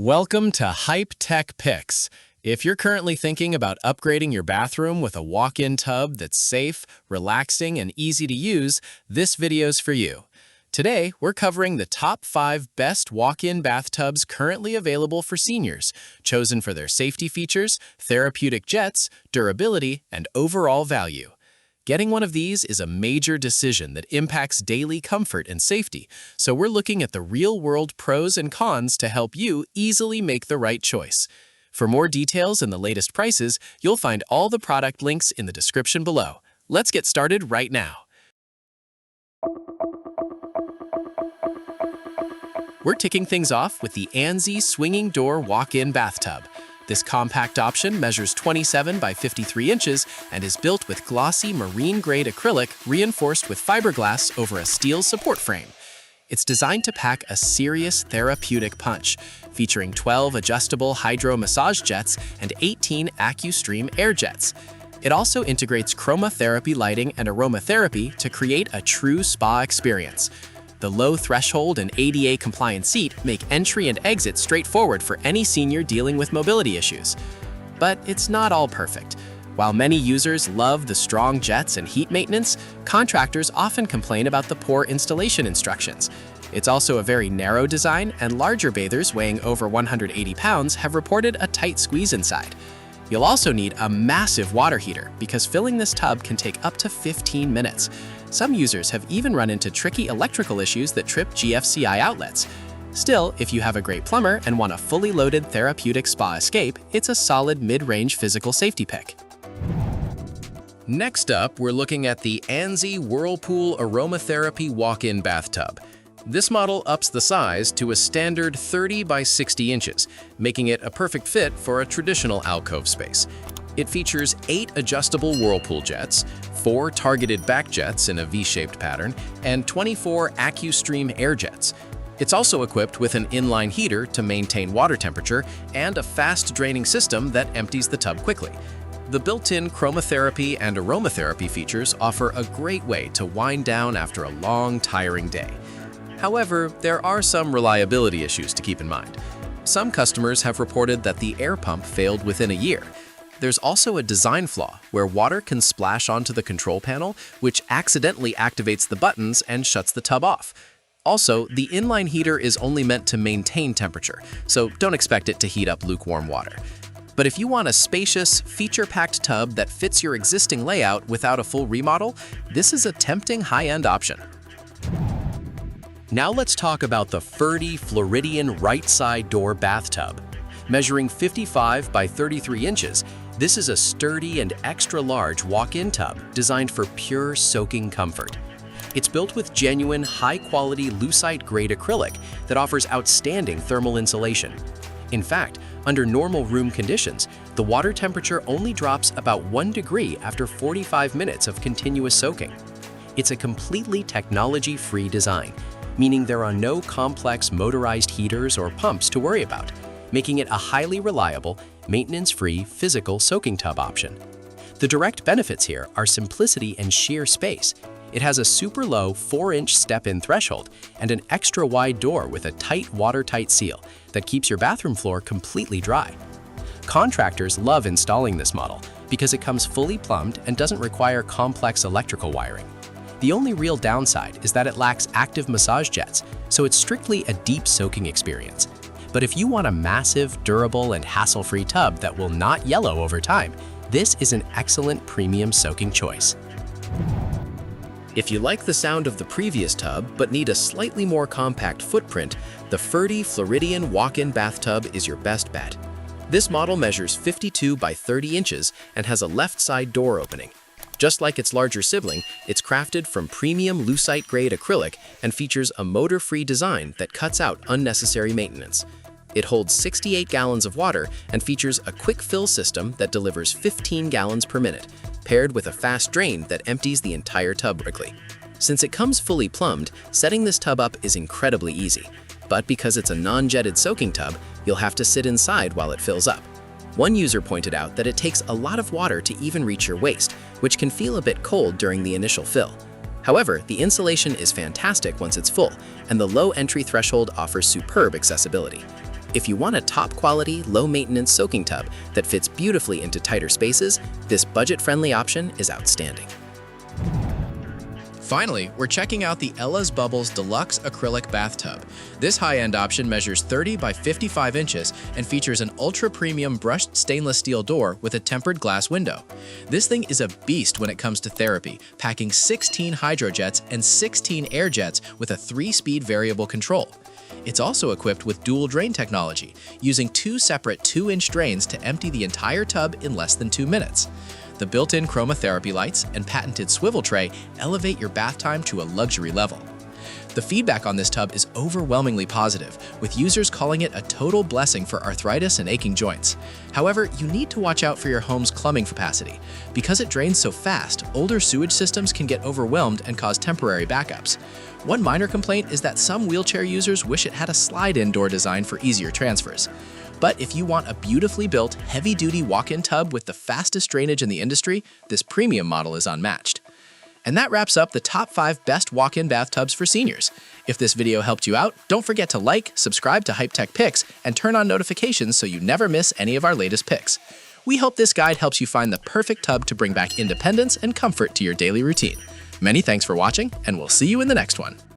Welcome to Hype Tech Picks. If you're currently thinking about upgrading your bathroom with a walk-in tub that's safe, relaxing, and easy to use, this video's for you. Today, we're covering the top 5 best walk-in bathtubs currently available for seniors, chosen for their safety features, therapeutic jets, durability, and overall value. Getting one of these is a major decision that impacts daily comfort and safety, so we're looking at the real-world pros and cons to help you easily make the right choice. For more details and the latest prices, you'll find all the product links in the description below. Let's get started right now. We're kicking things off with the ANZZI Swinging Door Walk-In Bathtub. This compact option measures 27 by 53 inches and is built with glossy marine-grade acrylic reinforced with fiberglass over a steel support frame. It's designed to pack a serious therapeutic punch, featuring 12 adjustable hydro massage jets and 18 AccuStream air jets. It also integrates chromotherapy lighting and aromatherapy to create a true spa experience. The low threshold and ADA-compliant seat make entry and exit straightforward for any senior dealing with mobility issues. But it's not all perfect. While many users love the strong jets and heat maintenance, contractors often complain about the poor installation instructions. It's also a very narrow design, and larger bathers weighing over 180 pounds have reported a tight squeeze inside. You'll also need a massive water heater because filling this tub can take up to 15 minutes. Some users have even run into tricky electrical issues that trip GFCI outlets. Still, if you have a great plumber and want a fully loaded therapeutic spa escape, it's a solid mid-range physical safety pick. Next up, we're looking at the ANZZI Whirlpool Aromatherapy Walk-In Bathtub. This model ups the size to a standard 30 by 60 inches, making it a perfect fit for a traditional alcove space. It features 8 adjustable Whirlpool jets, 4 targeted back jets in a V-shaped pattern, and 24 AccuStream air jets. It's also equipped with an inline heater to maintain water temperature and a fast-draining system that empties the tub quickly. The built-in chromotherapy and aromatherapy features offer a great way to wind down after a long, tiring day. However, there are some reliability issues to keep in mind. Some customers have reported that the air pump failed within a year. There's also a design flaw where water can splash onto the control panel, which accidentally activates the buttons and shuts the tub off. Also, the inline heater is only meant to maintain temperature, so don't expect it to heat up lukewarm water. But if you want a spacious, feature-packed tub that fits your existing layout without a full remodel, this is a tempting high-end option. Now let's talk about the FerdY Floridian right-side door bathtub. Measuring 55 by 33 inches, this is a sturdy and extra-large walk-in tub designed for pure soaking comfort. It's built with genuine, high-quality lucite-grade acrylic that offers outstanding thermal insulation. In fact, under normal room conditions, the water temperature only drops about 1 degree after 45 minutes of continuous soaking. It's a completely technology-free design, meaning there are no complex motorized heaters or pumps to worry about, making it a highly reliable, maintenance-free physical soaking tub option. The direct benefits here are simplicity and sheer space. It has a super low 4-inch step-in threshold and an extra wide door with a tight watertight seal that keeps your bathroom floor completely dry. Contractors love installing this model because it comes fully plumbed and doesn't require complex electrical wiring. The only real downside is that it lacks active massage jets, so it's strictly a deep soaking experience. But if you want a massive, durable, and hassle-free tub that will not yellow over time, this is an excellent premium soaking choice. If you like the sound of the previous tub but need a slightly more compact footprint, the FerdY Floridian Walk-In Bathtub is your best bet. This model measures 52 by 30 inches and has a left side door opening. Just like its larger sibling, it's crafted from premium lucite-grade acrylic and features a motor-free design that cuts out unnecessary maintenance. It holds 68 gallons of water and features a quick fill system that delivers 15 gallons per minute, paired with a fast drain that empties the entire tub quickly. Since it comes fully plumbed, setting this tub up is incredibly easy. But because it's a non-jetted soaking tub, you'll have to sit inside while it fills up. One user pointed out that it takes a lot of water to even reach your waist, which can feel a bit cold during the initial fill. However, the insulation is fantastic once it's full, and the low entry threshold offers superb accessibility. If you want a top-quality, low-maintenance soaking tub that fits beautifully into tighter spaces, this budget-friendly option is outstanding. Finally, we're checking out the Ella's Bubbles Deluxe Acrylic Bathtub. This high-end option measures 30 by 55 inches and features an ultra-premium brushed stainless steel door with a tempered glass window. This thing is a beast when it comes to therapy, packing 16 hydrojets and 16 air jets with a 3-speed variable control. It's also equipped with dual drain technology, using 2 separate 2-inch drains to empty the entire tub in less than 2 minutes. The built-in Aromatherapy lights and patented swivel tray elevate your bath time to a luxury level. The feedback on this tub is overwhelmingly positive, with users calling it a total blessing for arthritis and aching joints. However, you need to watch out for your home's plumbing capacity. Because it drains so fast, older sewage systems can get overwhelmed and cause temporary backups. One minor complaint is that some wheelchair users wish it had a slide-in door design for easier transfers. But if you want a beautifully built, heavy-duty walk-in tub with the fastest drainage in the industry, this premium model is unmatched. And that wraps up the top 5 best walk-in bathtubs for seniors. If this video helped you out, don't forget to like, subscribe to Hype Tech Picks, and turn on notifications so you never miss any of our latest picks. We hope this guide helps you find the perfect tub to bring back independence and comfort to your daily routine. Many thanks for watching, and we'll see you in the next one.